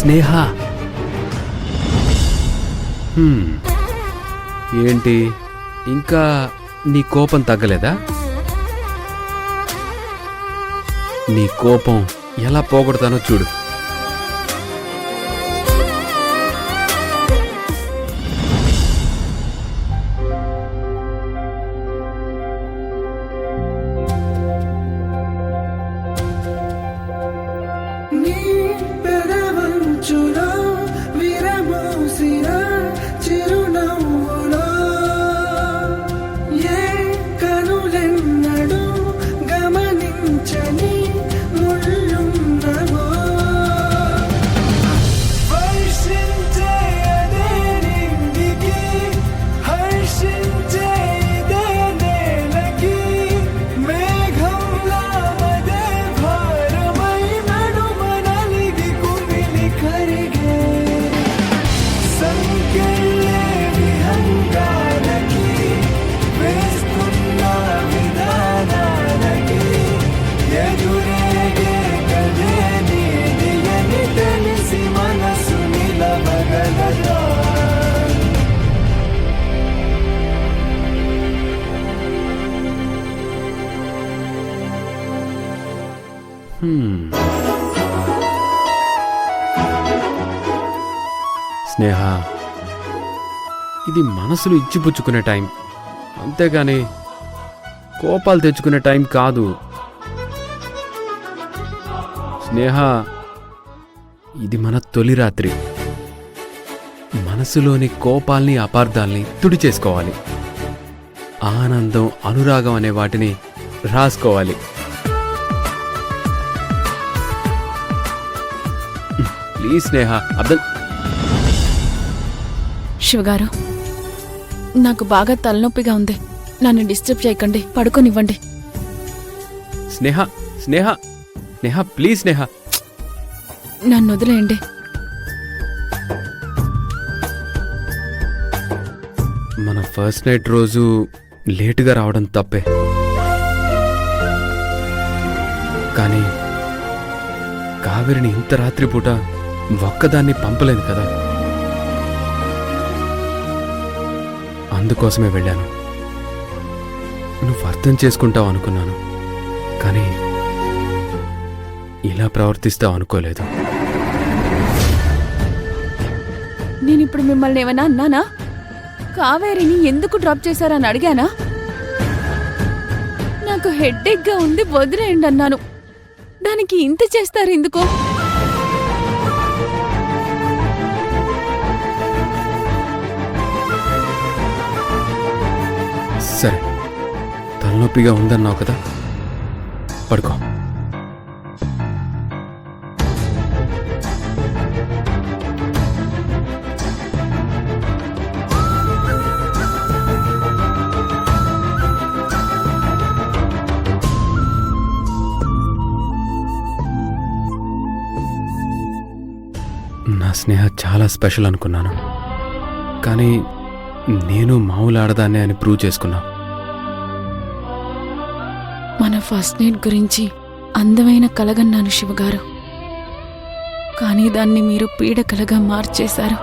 స్నేహ. ఏంటి ఇంకా నీ కోపం తగ్గలేదా? నీ కోపం ఎలా పోగొడతానో చూడు. స్నేహ, ఇది మనసులు ఇచ్చిపుచ్చుకునే టైం, అంతేగాని కోపాలు తెచ్చుకునే టైం కాదు. స్నేహ, ఇది మన తొలి రాత్రి. మనసులోని కోపాల్ని అపార్థాల్ని తుడిచేసుకోవాలి. ఆనందం, అనురాగం అనే వాటిని రాసుకోవాలి. ప్లీజ్ స్నేహ, అర్థం. శివగారు, నాకు బాగా తలనొప్పిగా ఉంది. నన్ను డిస్టర్బ్ చేయకండి, పడుకోనివ్వండి. స్నేహ స్నేహ స్నేహ ప్లీజ్ స్నేహ. నన్ను వదిలేయండి. మన ఫస్ట్ నైట్ రోజు లేటుగా రావడం తప్పే, కానీ కావేరిని ఇంత రాత్రిపూట ఒక్కదాన్ని పంపలేదు కదా. అందుకోసమే వెళ్ళాను. నువ్వు అర్థం చేసుకుంటావు అనుకున్నాను, కానీ ఇలా ప్రవర్తిస్తావు అనుకోలేదు. నేనిప్పుడు మిమ్మల్ని ఏమన్నా అన్నానా? కావేరిని ఎందుకు డ్రాప్ చేశారని అడిగానా? నాకు హెడ్ఏక్గా ఉంది, వదిలేయండి అన్నాను. దానికి ఇంత చేస్తారు ఎందుకో? సరే, తలనొప్పిగా ఉందన్నావు కదా, పడుకో. నా స్నేహ చాలా స్పెషల్ అనుకున్నాను, కానీ నేను మామూలు ఆడదాన్నే అని ప్రూవ్ చేసుకున్నా. మన ఫస్ట్ నైట్ గురించి అందమైన కలగన్నాను శివగారు, కానీ దాన్ని మీరు పీడకలగా మార్చేశారు.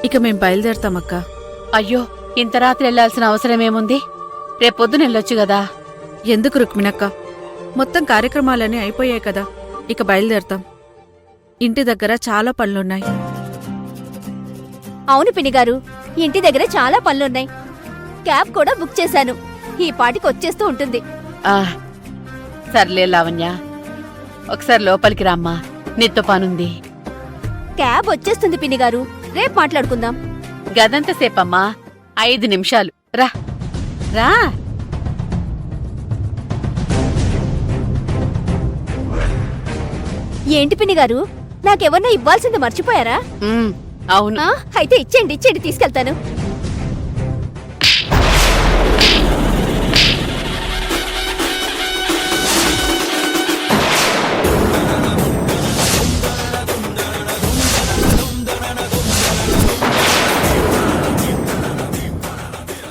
ఇక మేం బయలుదేరతామక్క. అయ్యో, ఇంత రాత్రి వెళ్లాల్సిన అవసరమేముంది? రేపొద్దున వెళ్ళొచ్చు గదా. ఎందుకు రుక్మిణక్క, మొత్తం కార్యక్రమాలన్నీ అయిపోయాయి కదా, ఇక బయలుదేరతాం. ఇంటి దగ్గర చాలా పనులున్నాయి. అవును పినిగారు, ఇంటి దగ్గర చాలా పనులున్నాయి. క్యాబ్ కూడా బుక్ చేశాను, ఈ పాటికి వచ్చేస్తూ ఉంటుంది. సర్లే లావణ్య, ఒకసారి లోపలికి రామ్మా, నీతో పనుంది. క్యాబ్ వచ్చేస్తుంది పినిగారు, రేపు మాట్లాడుకుందాం. గదంతసేపమ్మా, 5 నిమిషాలు. రా రా. ఏంటి పిన్ని గారు నాకెవరన్నా ఇవ్వాల్సింది మర్చిపోయారా? అవును. అయితే ఇచ్చేయండి తీసుకెళ్తాను.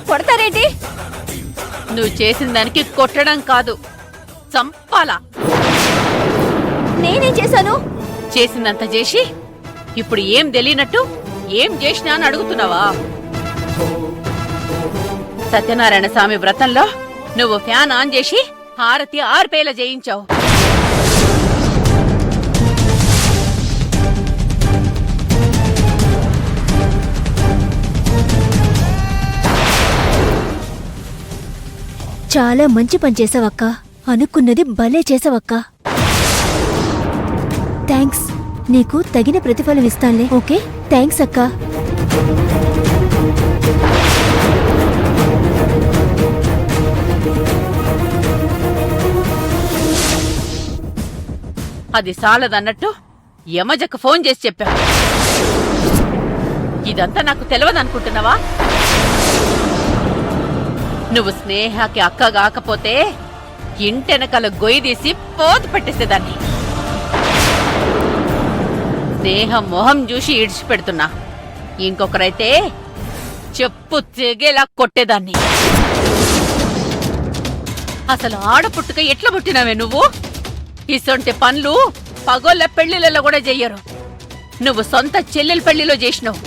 కొడతారేంటి? నువ్వు చేసిన దానికి కొట్టడం కాదు, చంపాలా. నేనేం చేశాను? చేసిందంత చేసి ఇప్పుడు ఏం తెలియనట్టు ఏం చేసినా అని అడుగుతున్నావా? సత్యనారాయణ స్వామి వ్రతంలో నువ్వు ఫ్యాన్ ఆన్ చేసి హారతి ఆర్పేల చేయించావు. చాలా మంచి పని చేసావక్క. అనుకున్నది భలే చేసావక్క. థ్యాంక్స్. నీకు తగిన ప్రతిఫలం ఇస్తానులే. ఓకే, థ్యాంక్స్ అక్క. అది సాలదన్నట్టు యమజకు ఫోన్ చేసి చెప్పావు. ఇదంతా నాకు తెలియదనుకుంటున్నావా? నువ్వు స్నేహకి అక్క కాకపోతే ఇంటెనకల గొయ్యి తీసి పోతు పెట్టేసేదాన్ని. స్నేహ మొహం చూసి ఇడిచిపెడుతున్నా. ఇంకొకరైతే చెప్పు తెగేలా కొట్టేదాన్ని. అసలు ఆడపుట్టుక ఎట్లా పుట్టినావే నువ్వు? ఇసొంటి పనులు పగోళ్ళ పెళ్లిళ్ళలో కూడా చెయ్యరు. నువ్వు సొంత చెల్లెల పెళ్లిలో చేసినావు.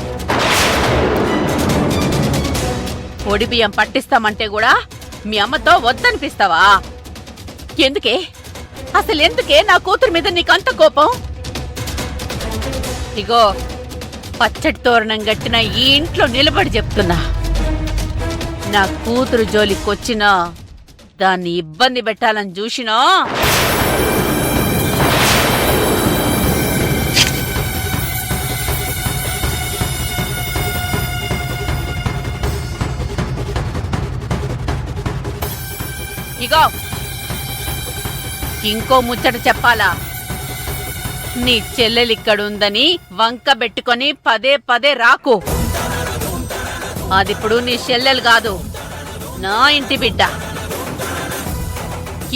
పొడి బియ్యం పట్టిస్తామంటే కూడా మీ అమ్మతో వద్దనిపిస్తావా? ఎందుకే అసలెందుకే నా కూతురు మీద నీకంత కోపం? ఇగో పచ్చడి తోరణం గట్టిన ఈ ఇంట్లో నిలబడి చెప్తున్నా, నా కూతురు జోలికొచ్చినా దాన్ని ఇబ్బంది పెట్టాలని చూసినా ఇగో ఇంకో ముచ్చట చెప్పాలా? నీ చెల్లెలిక్కడుందని వంక పెట్టుకొని పదే పదే రాకు. అదిప్పుడు నీ చెల్లెలు కాదు, నా ఇంటి బిడ్డ.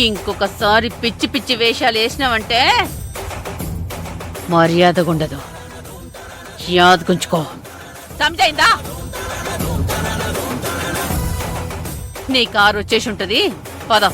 ఇంకొకసారి పిచ్చి పిచ్చి వేషాలు వేసినావంటే మర్యాదగుండదు. యాదగుంచుకో, సమజైందా? నీ కారు వచ్చేసి ఉంటది, పద.